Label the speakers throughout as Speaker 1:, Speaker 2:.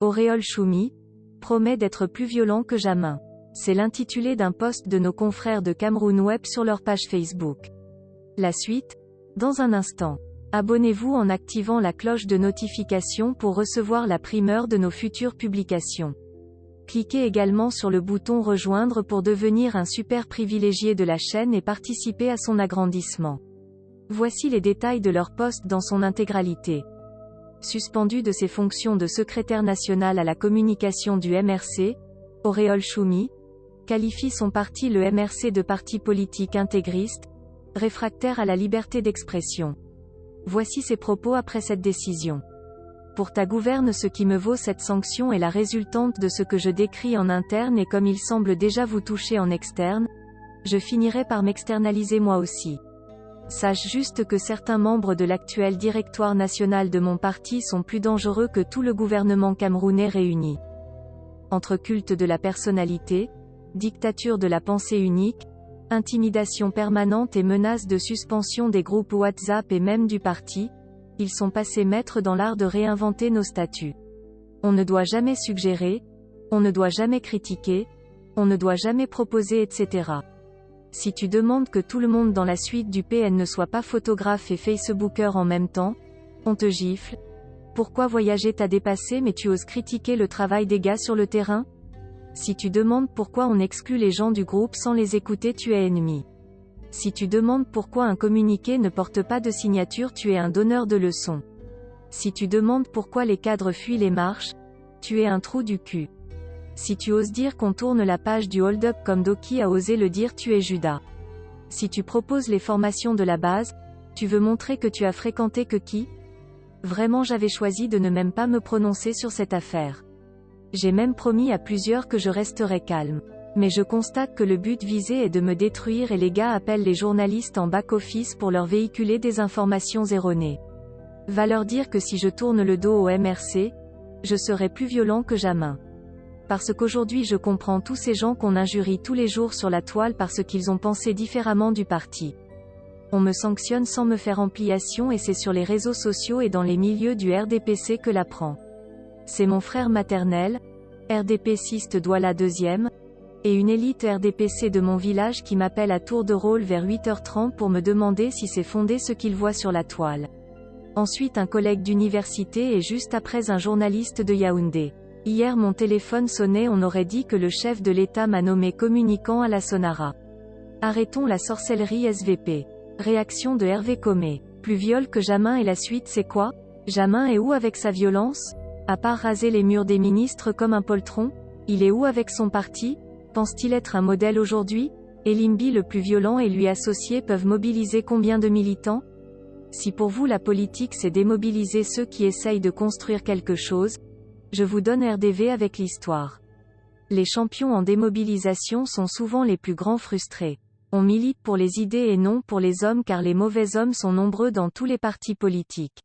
Speaker 1: Auréole Choumi, promet d'être plus violent que Jamin. C'est l'intitulé d'un post de nos confrères de Cameroun Web sur leur page Facebook. La suite, dans un instant. Abonnez-vous en activant la cloche de notification pour recevoir la primeur de nos futures publications. Cliquez également sur le bouton Rejoindre pour devenir un super privilégié de la chaîne et participer à son agrandissement. Voici les détails de leur post dans son intégralité. Suspendu de ses fonctions de secrétaire national à la communication du MRC, Auréole Choumi qualifie son parti le MRC de parti politique intégriste, réfractaire à la liberté d'expression. Voici ses propos après cette décision. Pour ta gouverne, ce qui me vaut cette sanction est la résultante de ce que je décris en interne, et comme il semble déjà vous toucher en externe, je finirai par m'externaliser moi aussi. Sache juste que certains membres de l'actuel directoire national de mon parti sont plus dangereux que tout le gouvernement camerounais réuni. Entre culte de la personnalité, dictature de la pensée unique, intimidation permanente et menace de suspension des groupes WhatsApp et même du parti, ils sont passés maîtres dans l'art de réinventer nos statuts. On ne doit jamais suggérer, on ne doit jamais critiquer, on ne doit jamais proposer, etc. Si tu demandes que tout le monde dans la suite du PN ne soit pas photographe et facebooker en même temps, on te gifle. Pourquoi voyager t'a dépassé mais tu oses critiquer le travail des gars sur le terrain? Si tu demandes pourquoi on exclut les gens du groupe sans les écouter, tu es ennemi. Si tu demandes pourquoi un communiqué ne porte pas de signature, tu es un donneur de leçons. Si tu demandes pourquoi les cadres fuient les marches, tu es un trou du cul. Si tu oses dire qu'on tourne la page du hold-up comme Doki a osé le dire, tu es Judas. Si tu proposes les formations de la base, tu veux montrer que tu as fréquenté que qui? Vraiment, j'avais choisi de ne même pas me prononcer sur cette affaire. J'ai même promis à plusieurs que je resterais calme. Mais je constate que le but visé est de me détruire et les gars appellent les journalistes en back-office pour leur véhiculer des informations erronées. Va leur dire que si je tourne le dos au MRC, je serai plus violent que Jamin. Parce qu'aujourd'hui je comprends tous ces gens qu'on injurie tous les jours sur la toile parce qu'ils ont pensé différemment du parti. On me sanctionne sans me faire ampliation et c'est sur les réseaux sociaux et dans les milieux du RDPC que l'apprend. C'est mon frère maternel, RDPciste Douala 2e, et une élite RDPC de mon village qui m'appelle à tour de rôle vers 8h30 pour me demander si c'est fondé ce qu'ils voient sur la toile. Ensuite un collègue d'université et juste après un journaliste de Yaoundé. Hier mon téléphone sonnait, on aurait dit que le chef de l'État m'a nommé communicant à la Sonara. Arrêtons la sorcellerie SVP. Réaction de Hervé Comé. Plus viol que Jamin et la suite c'est quoi? Jamin est où avec sa violence? À part raser les murs des ministres comme un poltron? Il est où avec son parti? Pense-t-il être un modèle aujourd'hui? Elimbi le plus violent et lui associés peuvent mobiliser combien de militants? Si pour vous la politique c'est démobiliser ceux qui essayent de construire quelque chose, je vous donne RDV avec l'histoire. Les champions en démobilisation sont souvent les plus grands frustrés. On milite pour les idées et non pour les hommes car les mauvais hommes sont nombreux dans tous les partis politiques.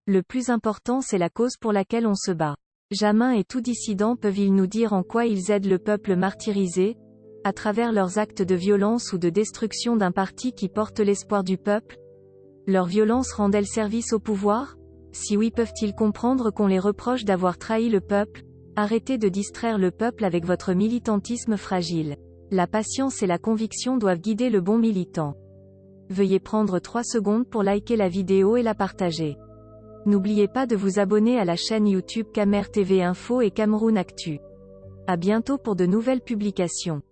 Speaker 1: Le plus important c'est la cause pour laquelle on se bat. Jamin et tout dissident peuvent-ils nous dire en quoi ils aident le peuple martyrisé, à travers leurs actes de violence ou de destruction d'un parti qui porte l'espoir du peuple? Leur violence rend-elle service au pouvoir? Si oui, peuvent-ils comprendre qu'on les reproche d'avoir trahi le peuple? Arrêtez de distraire le peuple avec votre militantisme fragile. La patience et la conviction doivent guider le bon militant. Veuillez prendre 3 secondes pour liker la vidéo et la partager. N'oubliez pas de vous abonner à la chaîne YouTube Camer TV Info et Cameroun Actu. À bientôt pour de nouvelles publications.